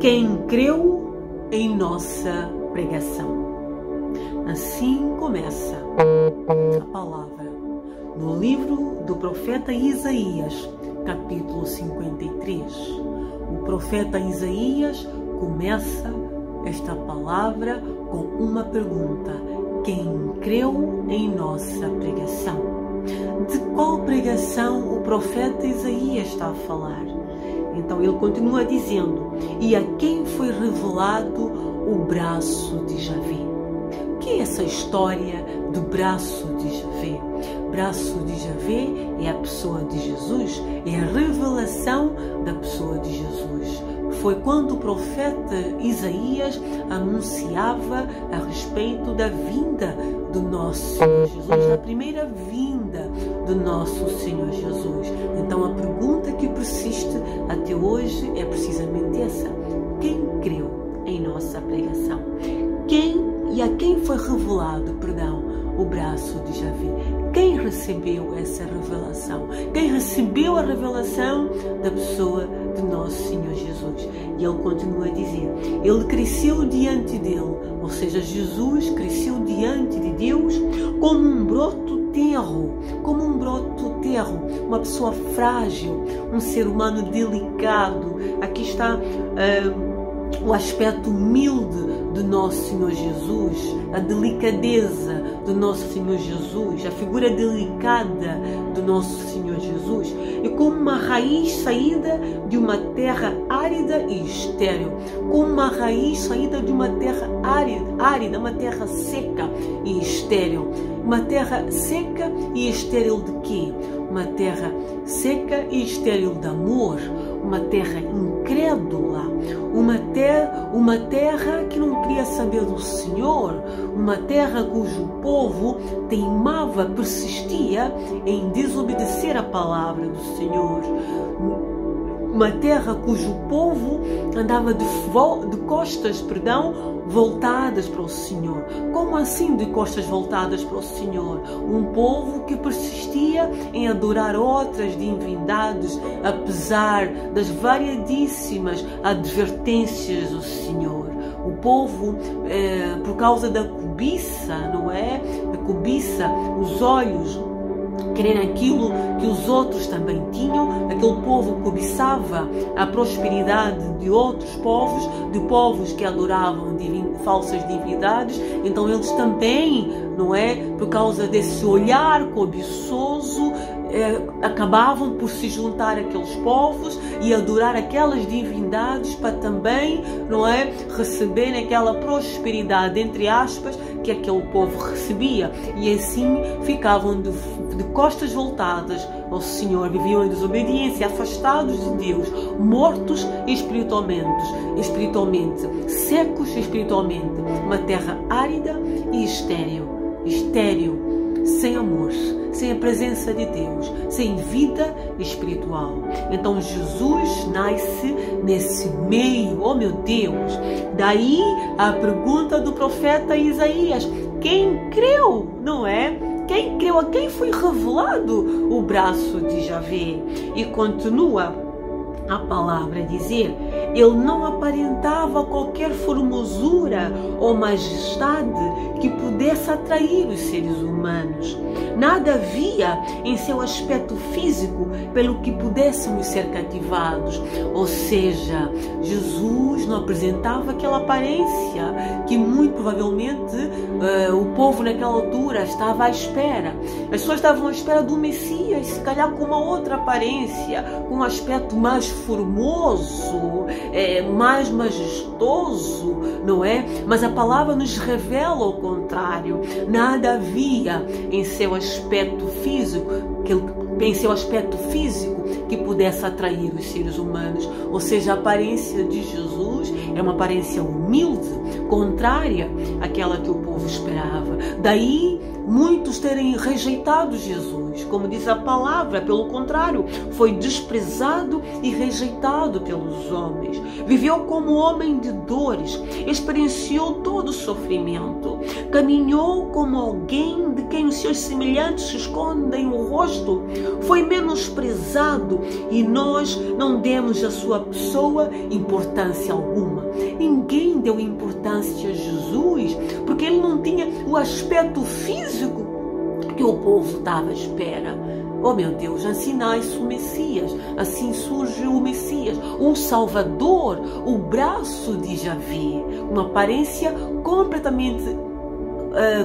quem creu em nossa pregação. Assim começa a palavra no livro do profeta Isaías, capítulo 53. O profeta Isaías começa esta palavra com uma pergunta: quem creu em nossa pregação? De qual pregação o profeta Isaías está a falar? Então ele continua dizendo: e a quem foi revelado o braço de Javé? O que é essa história do braço de Javé? Braço de Javé é a pessoa de Jesus, é a revelação da pessoa de Jesus. Foi quando o profeta Isaías anunciava a respeito da vinda do nosso Senhor Jesus, da primeira vinda do nosso Senhor Jesus. Então a pergunta que persiste até hoje é precisamente essa: quem creu em nossa pregação? E a quem foi revelado, o braço de Javé? Quem recebeu essa revelação? Quem recebeu a revelação da pessoa de nosso Senhor Jesus? E ele continua a dizer: ele cresceu diante dele, ou seja, Jesus cresceu diante de Deus como um broto tenro, uma pessoa frágil, um ser humano delicado. Aqui está o aspecto humilde do nosso Senhor Jesus, a delicadeza do nosso Senhor Jesus, a figura delicada do nosso Senhor Jesus, e como uma raiz saída de uma terra árida e estéril, como uma raiz saída de uma terra árida, uma terra seca e estéril. Uma terra seca e estéril de quê? Uma terra seca e estéril de amor, uma terra incrédula, uma terra que não queria saber do Senhor, uma terra cujo povo teimava, persistia em desobedecer a palavra do Senhor, uma terra cujo povo andava de costas, voltadas para o Senhor. Como assim de costas voltadas para o Senhor? Um povo que persistia em adorar outras divindades, apesar das variedíssimas advertências do Senhor. O povo, por causa da cobiça, não é? A cobiça, os olhos querer aquilo que os outros também tinham. Aquele povo cobiçava a prosperidade de outros povos, de povos que adoravam falsas divindades. Então eles também, não é, por causa desse olhar cobiçoso, acabavam por se juntar àqueles povos e adorar aquelas divindades para também, não é, receberem aquela prosperidade, entre aspas, que aquele povo recebia. E assim ficavam de costas voltadas ao Senhor, viviam em desobediência, afastados de Deus, mortos espiritualmente, secos espiritualmente, uma terra árida e estéril, sem amor, sem a presença de Deus, sem vida espiritual. Então Jesus nasce nesse meio, oh meu Deus! Daí a pergunta do profeta Isaías: quem creu, não é? Quem creu? A quem foi revelado o braço de Javé? E continua a palavra a dizer: ele não aparentava qualquer formosura ou majestade que pudesse atrair os seres humanos. Nada havia em seu aspecto físico pelo que pudéssemos ser cativados. Ou seja, Jesus não apresentava aquela aparência que muito provavelmente o povo naquela altura estava à espera. As pessoas estavam à espera do Messias, se calhar com uma outra aparência, com um aspecto mais formoso, mais majestoso, não é? Mas a palavra nos revela o contrário. Nada havia em seu aspecto físico que pudesse atrair os seres humanos. Ou seja, a aparência de Jesus é uma aparência humilde, contrária àquela que o povo esperava. Daí muitos terem rejeitado Jesus. Como diz a palavra, pelo contrário, foi desprezado e rejeitado pelos homens. Viveu como homem de dores, experienciou todo o sofrimento, caminhou como alguém de quem os seus semelhantes escondem o rosto, foi menosprezado e nós não demos à sua pessoa importância alguma. Ninguém deu importância a Jesus, porque ele não tinha o aspecto físico que o povo estava à espera. Oh meu Deus, assim nasce o Messias, assim surge o Messias, o Salvador, o braço de Javé, uma aparência completamente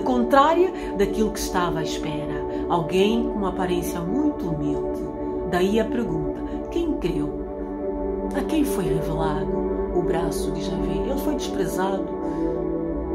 contrária daquilo que estava à espera. Alguém com uma aparência muito humilde. Daí a pergunta: quem creu? A quem foi revelado o braço de Javé? Ele foi desprezado.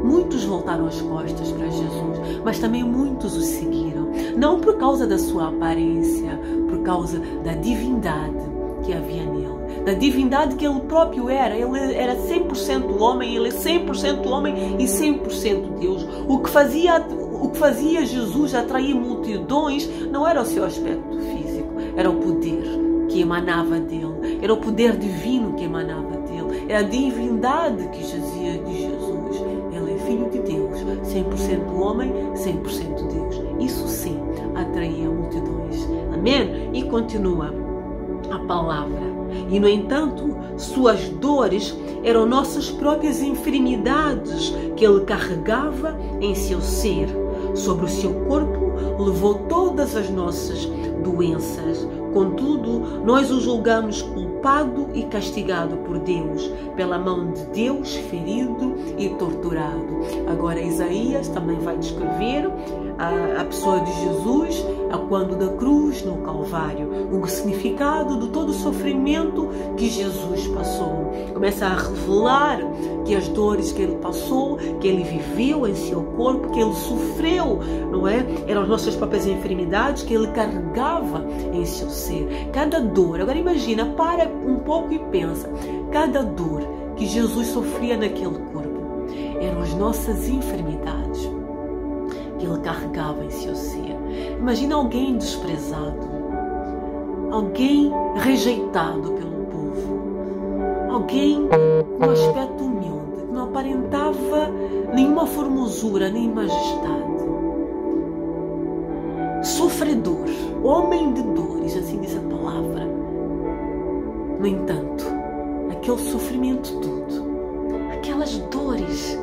Muitos voltaram as costas para Jesus, mas também muitos o seguiram. Não por causa da sua aparência, por causa da divindade que havia nele. Da divindade que ele próprio era. Ele era 100% homem, ele é 100% homem e 100% Deus. O que fazia Jesus atrair multidões não era o seu aspecto físico, era o poder que emanava dele, era o poder divino que emanava dele, era a divindade que jazia de Jesus. Ele é Filho de Deus, 100% homem, 100% Deus. Isso sim atraía multidões. Amém? E continua a palavra. E no entanto, suas dores eram nossas próprias enfermidades que ele carregava em seu ser. Sobre o seu corpo levou todas as nossas doenças. Contudo, nós o julgamos culpado e castigado por Deus, pela mão de Deus, ferido e torturado. Agora Isaías também vai descrever a pessoa de Jesus a quando da cruz no Calvário, o significado de todo o sofrimento que Jesus passou. Começa a revelar que as dores que ele passou, que ele viveu em seu corpo, que ele sofreu, não é? Eram as nossas próprias enfermidades que ele carregava em seu ser. Cada dor, agora imagina, para um pouco e pensa, cada dor que Jesus sofria naquele corpo eram as nossas enfermidades que ele carregava em seu ser. Imagina alguém desprezado, alguém rejeitado pelo povo, alguém com um aspecto humilde, que não aparentava nenhuma formosura nem majestade, sofredor, homem de dores, assim diz a palavra. No entanto, aquele sofrimento todo, aquelas dores,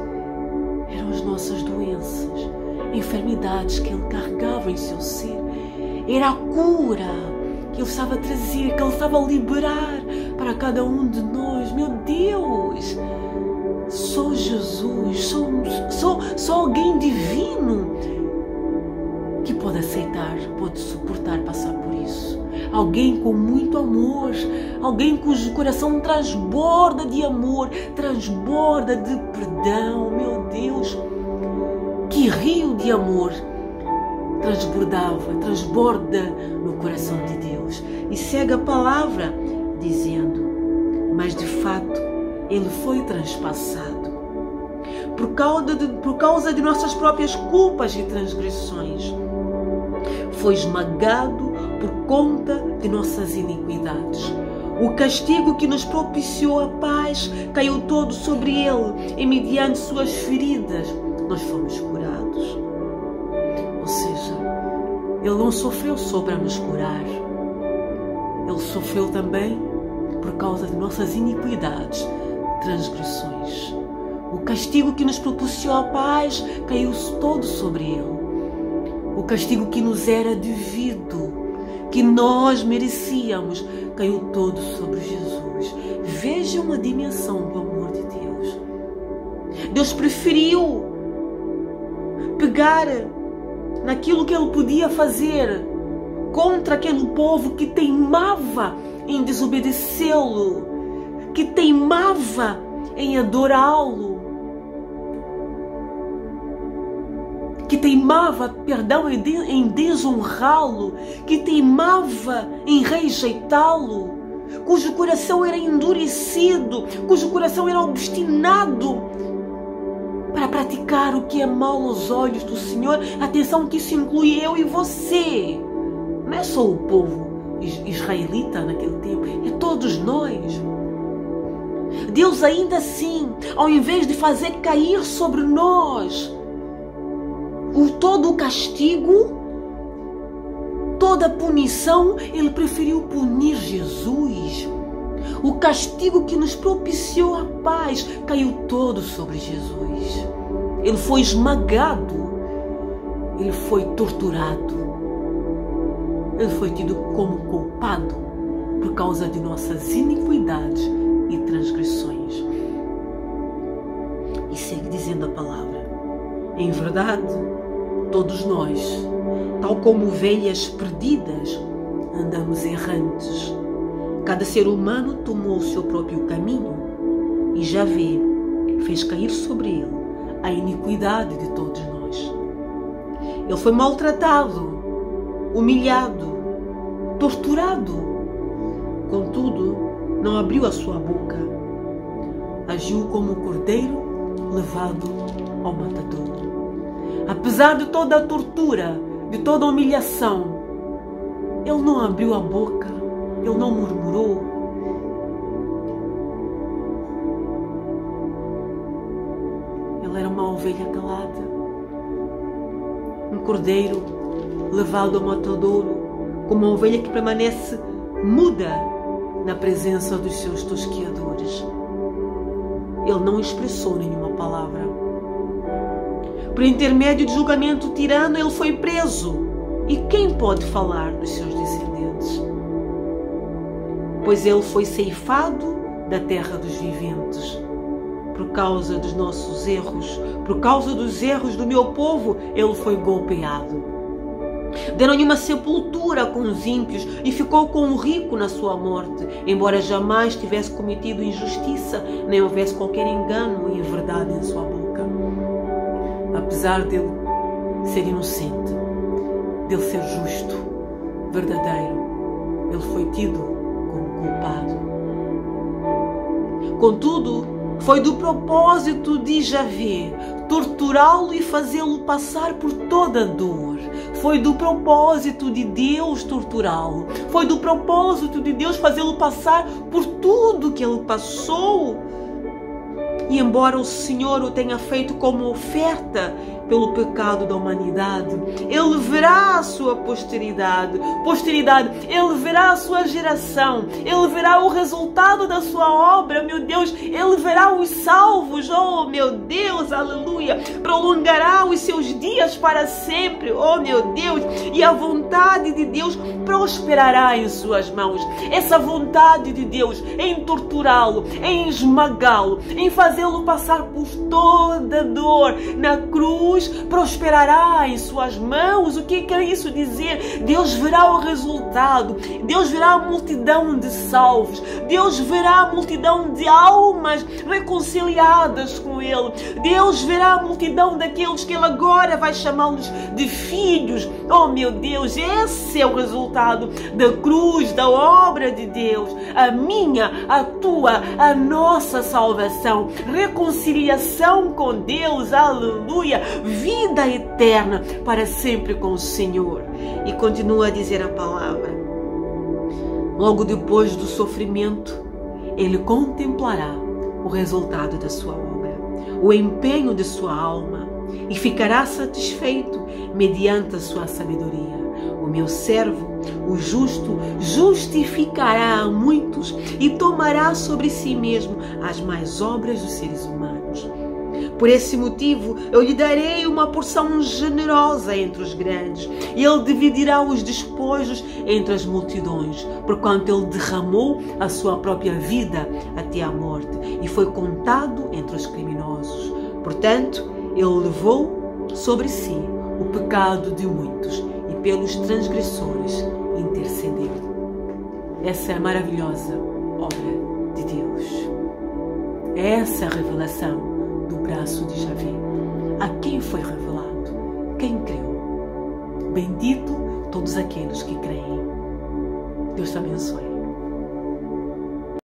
eram as nossas doenças, enfermidades que ele carregava em seu ser. Era a cura que ele estava a trazer, que ele estava a liberar para cada um de nós. Meu Deus, só Jesus, só alguém divino que pode aceitar, pode suportar passar por isso. Alguém com muito amor, alguém cujo coração transborda de amor, transborda de perdão. Meu Deus, que rio de amor transborda no coração de Deus. E segue a palavra dizendo: mas de fato ele foi transpassado por causa de nossas próprias culpas e transgressões, foi esmagado por conta de nossas iniquidades. O castigo que nos propiciou a paz caiu todo sobre ele, e mediante suas feridas nós fomos curados. Ou seja, ele não sofreu só para nos curar, ele sofreu também por causa de nossas iniquidades, transgressões. O castigo que nos propiciou a paz caiu todo sobre ele. O castigo que nos era devido, que nós merecíamos, caiu todo sobre Jesus. Vejam a dimensão do amor de Deus. Deus preferiu pegar naquilo que ele podia fazer contra aquele povo que teimava em desobedecê-lo, que teimava em adorá-lo, que teimava, em desonrá-lo, que teimava em rejeitá-lo, cujo coração era endurecido, cujo coração era obstinado para para praticar o que é mal aos olhos do Senhor. Atenção que isso inclui eu e você. Não é só o povo israelita naquele tempo, é todos nós. Deus ainda assim, ao invés de fazer cair sobre nós todo o castigo, toda a punição, Ele preferiu punir Jesus. O castigo que nos propiciou a paz caiu todo sobre Jesus. Ele foi esmagado, Ele foi torturado, Ele foi tido como culpado por causa de nossas iniquidades e transgressões. E segue dizendo a palavra: em verdade, todos nós, tal como ovelhas perdidas, andamos errantes. Cada ser humano tomou o seu próprio caminho e Javé fez cair sobre ele a iniquidade de todos nós. Ele foi maltratado, humilhado, torturado. Contudo, não abriu a sua boca. Agiu como um cordeiro levado ao matadouro. Apesar de toda a tortura, de toda a humilhação, ele não abriu a boca, ele não murmurou. Ele era uma ovelha calada, um cordeiro levado ao matadouro, como uma ovelha que permanece muda na presença dos seus tosqueadores. Ele não expressou nenhuma palavra. Por intermédio de julgamento tirano, ele foi preso. E quem pode falar dos seus descendentes? Pois ele foi ceifado da terra dos viventes. Por causa dos nossos erros, por causa dos erros do meu povo, ele foi golpeado. Deram-lhe uma sepultura com os ímpios e ficou com o rico na sua morte, embora jamais tivesse cometido injustiça, nem houvesse qualquer engano e verdade em sua boca. Apesar dele ser inocente, dele ser justo, verdadeiro, ele foi tido como culpado. Contudo, foi do propósito de Javé torturá-lo e fazê-lo passar por toda a dor. Foi do propósito de Deus torturá-lo. Foi do propósito de Deus fazê-lo passar por tudo que ele passou. E embora o Senhor o tenha feito como oferta pelo pecado da humanidade, Ele verá a sua posteridade, Ele verá a sua geração, Ele verá o resultado da sua obra, meu Deus, Ele verá os salvos, oh meu Deus, aleluia, prolongará os seus dias para sempre, oh meu Deus, e a vontade de Deus prosperará em suas mãos. Essa vontade de Deus em torturá-lo, em esmagá-lo, em fazê-lo passar por toda dor na cruz, prosperará em suas mãos. O que quer isso dizer? Deus verá o resultado, Deus verá a multidão de salvos, Deus verá a multidão de almas reconciliadas com Ele, Deus verá a multidão daqueles que Ele agora vai chamá-los de filhos. Oh meu Deus, esse é o resultado da cruz, da obra de Deus, a minha, a tua, a nossa salvação, reconciliação com Deus, aleluia, vida eterna para sempre com o Senhor. E continua a dizer a palavra: logo depois do sofrimento, Ele contemplará o resultado da sua obra, o empenho de sua alma, e ficará satisfeito mediante a sua sabedoria. O meu servo, o justo, justificará a muitos e tomará sobre si mesmo as más obras dos seres humanos. Por esse motivo, eu lhe darei uma porção generosa entre os grandes, e ele dividirá os despojos entre as multidões, porquanto ele derramou a sua própria vida até à morte e foi contado entre os criminosos. Portanto, ele levou sobre si o pecado de muitos e pelos transgressores intercedeu. Essa é a maravilhosa obra de Deus. Essa é a revelação do braço de Javé. A quem foi revelado? Quem creu? Bendito todos aqueles que creem. Deus te abençoe.